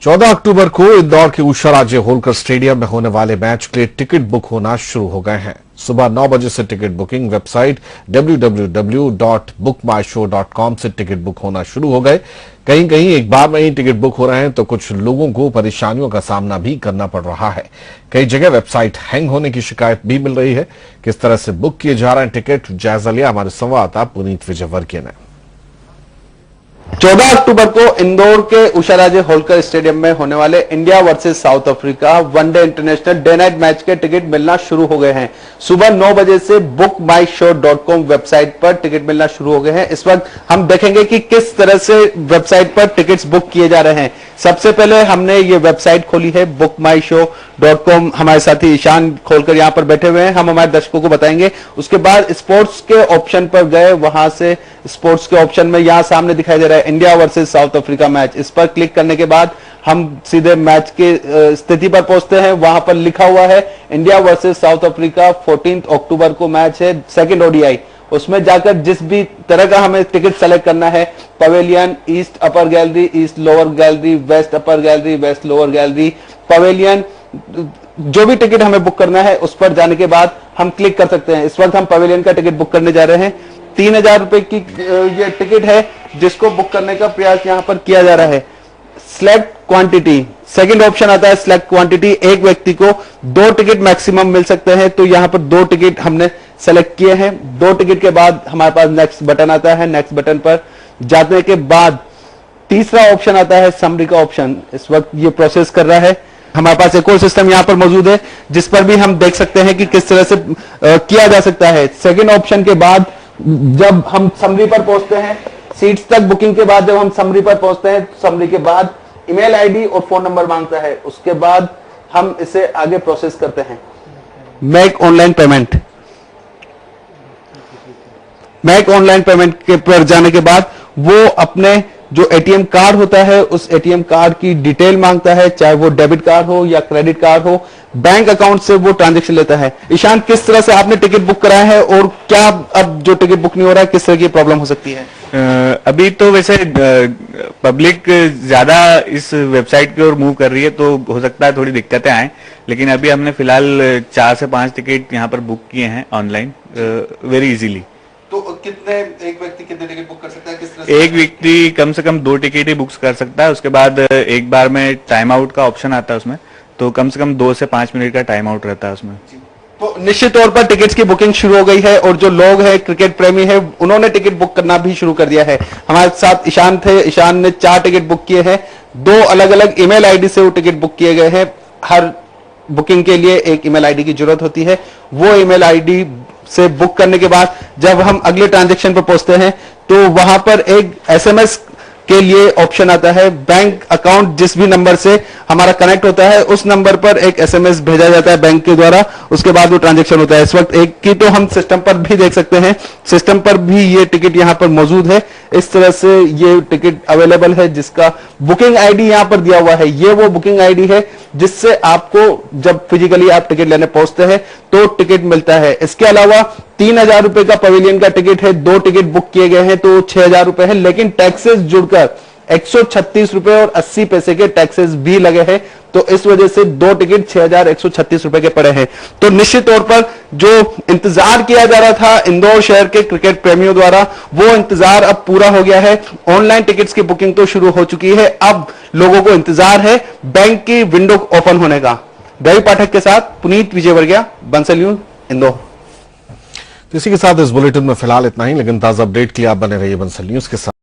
14 अक्टूबर को इंदौर के उषा राजे होलकर स्टेडियम में होने वाले मैच के लिए टिकट बुक होना शुरू हो गए हैं। सुबह 9 बजे से टिकट बुकिंग वेबसाइट www.bookmyshow.com से टिकट बुक होना शुरू हो गए। कहीं कहीं एक बार में ही टिकट बुक हो रहे हैं तो कुछ लोगों को परेशानियों का सामना भी करना पड़ रहा है। कई जगह वेबसाइट हैंग होने की शिकायत भी मिल रही है। किस तरह से बुक किए जा रहे हैं टिकट, जायजा लिया हमारे संवाददाता पुनीत विजयवर्गीय ने। 14 अक्टूबर को इंदौर के उषा राजे होलकर स्टेडियम में होने वाले India versus south Africa one day international day night match के टिकट मिलना शुरू हो गए हैं। सुबह 9 बजे से bookmyshow.com वेबसाइट पर टिकट मिलना शुरू हो गए हैं। इस वक्त हम देखेंगे कि किस तरह से वेबसाइट पर टिकट्स बुक किए जा रहे हैं। सबसे पहले हमने ये वेबसाइट खोली है bookmyshow.com। हमारे साथी ईशान खोलकर यहां पर बैठे हुए हैं, हम हमारे दर्शकों को बताएंगे। उसके बाद स्पोर्ट्स के ऑप्शन पर गए, वहां से स्पोर्ट्स के ऑप्शन में यहां सामने दिखाई दे रहा है India versus south Africa match. इस पर क्लिक करने के बाद हम सीधे मैच की स्थिति पर पहुंचते हैं। वहां पर लिखा हुआ है इंडिया वर्सेस साउथ अफ्रीका 14 अक्टूबर को मैच है, सेकंड ओडीआई। उसमें जाकर जिस भी तरह का हमें टिकट सेलेक्ट करना है, pavilion, east upper gallery, east lower gallery, west upper gallery, west lower gallery, pavilion, जो भी टिकट हमें बुक करना है उस पर जाने के बाद हम क्लिक कर सकते हैं। इस वक्त हम पवेलियन का टिकट बुक करने जा रहे हैं। 3000 रुपए की ये टिकट है जिसको बुक करने का प्रयास यहां पर किया जा रहा है। सिलेक्ट क्वांटिटी, सेकंड ऑप्शन आता है सिलेक्ट क्वांटिटी। एक व्यक्ति को 2 टिकट मैक्सिमम मिल सकते हैं, तो यहां पर 2 टिकट हमने सेलेक्ट किए हैं। 2 टिकट के बाद हमारे पास नेक्स्ट बटन आता है। नेक्स्ट बटन पर जाने के बाद तीसरा ऑप्शन आता है समरी का ऑप्शन। इस वक्त ये प्रोसेस कर रहा है। हमारे पास एक और सिस्टम यहां पर मौजूद है जिस पर भी हम देख सकते हैं कि किस तरह से किया जा सकता है। सेकंड ऑप्शन के बाद जब हम समरी पर पहुंचते हैं, सीट्स तक बुकिंग के बाद जब हम समरी पर पहुंचते हैं, समरी के बाद ईमेल आईडी और फोन नंबर मांगता है। उसके बाद हम इसे आगे प्रोसेस करते हैं। Make online payment, make online payment के पर जाने के बाद वो अपने जो एटीएम कार्ड होता है उस एटीएम कार्ड की डिटेल मांगता है, चाहे वो डेबिट कार्ड हो या क्रेडिट कार्ड हो। बैंक अकाउंट से वो ट्रांजैक्शन लेता है। ईशान, किस तरह से आपने टिकट बुक कराया है और क्या अब जो टिकट बुक नहीं हो रहा है किस तरह की प्रॉब्लम हो सकती है? अभी तो वैसे पब्लिक ज्यादा इस वेबसाइट की ओर मूव कर रही है तो हो सकता है थोड़ी दिक्कतें आए, लेकिन अभी हमने फिलहाल 4 से 5 टिकट यहाँ पर बुक किए हैं ऑनलाइन वेरी इजीली। तो कितने, एक व्यक्ति कितने टिकट बुक कर सकता है? किस तरह से? एक व्यक्ति कम से कम 2 टिकट ही बुक कर सकता है। उसके बाद एक बार में टाइम आउट का ऑप्शन आता है उसमें, तो कम से कम 2 से 5 मिनट का टाइम आउट रहता है उसमें। तो निश्चित तौर पर टिकट्स की बुकिंग शुरू हो गई है और जो लोग हैं क्रिकेट प्रेमी है उन्होंने टिकट बुक करना भी शुरू कर दिया है। हमारे साथ ईशान थे। ईशान ने 4 टिकट बुक किए हैं। 2 अलग अलग ईमेल आईडी से वो टिकट बुक किए गए हैं। हर बुकिंग के लिए एक ईमेल आईडी की जरूरत होती है। वो ईमेल आईडी से बुक करने के बाद जब हम अगले ट्रांजैक्शन पर पहुंचते हैं तो वहां पर एक एसएमएस के लिए ऑप्शन आता है। बैंक अकाउंट जिस भी नंबर से हमारा कनेक्ट होता है उस नंबर पर एक एसएमएस भेजा जाता है बैंक के द्वारा। उसके बाद वो ट्रांजैक्शन होता है। इस वक्त एक की तो हम सिस्टम पर भी देख सकते हैं, सिस्टम पर भी ये टिकट यहां पर मौजूद है। इस तरह से ये टिकट अवेलेबल है जिसका बुकिंग आईडी यहां पर दिया हुआ है। ये वो बुकिंग आईडी है जिससे आपको जब फिजिकली आप टिकट लेने पहुंचते हैं तो टिकट मिलता है। इसके अलावा 3000 रुपए का पवेलियन का टिकट है। 2 टिकट बुक किए गए हैं तो 6000 रुपए है, लेकिन टैक्सेस जुड़कर 136 रुपए और 80 पैसे के टैक्सेस भी लगे हैं। तो इस वजह से 2 टिकट 6136 रुपए के पड़े हैं। तो निश्चित तौर पर जो इंतजार किया जा रहा था इंदौर शहर के क्रिकेट प्रेमियों द्वारा, वो इंतजार अब पूरा हो गया है। ऑनलाइन टिकट्स की बुकिंग तो शुरू हो चुकी है। अब लोगों को इंतजार है बैंक की विंडो ओपन होने का। रवि पाठक के साथ पुनीत विजयवर्गीय, बंसल न्यूज, इंदौर। इसी के साथ इस बुलेटिन में फिलहाल इतना ही, लेकिन ताजा अपडेट के लिए आप बने रहिए बंसल न्यूज के साथ।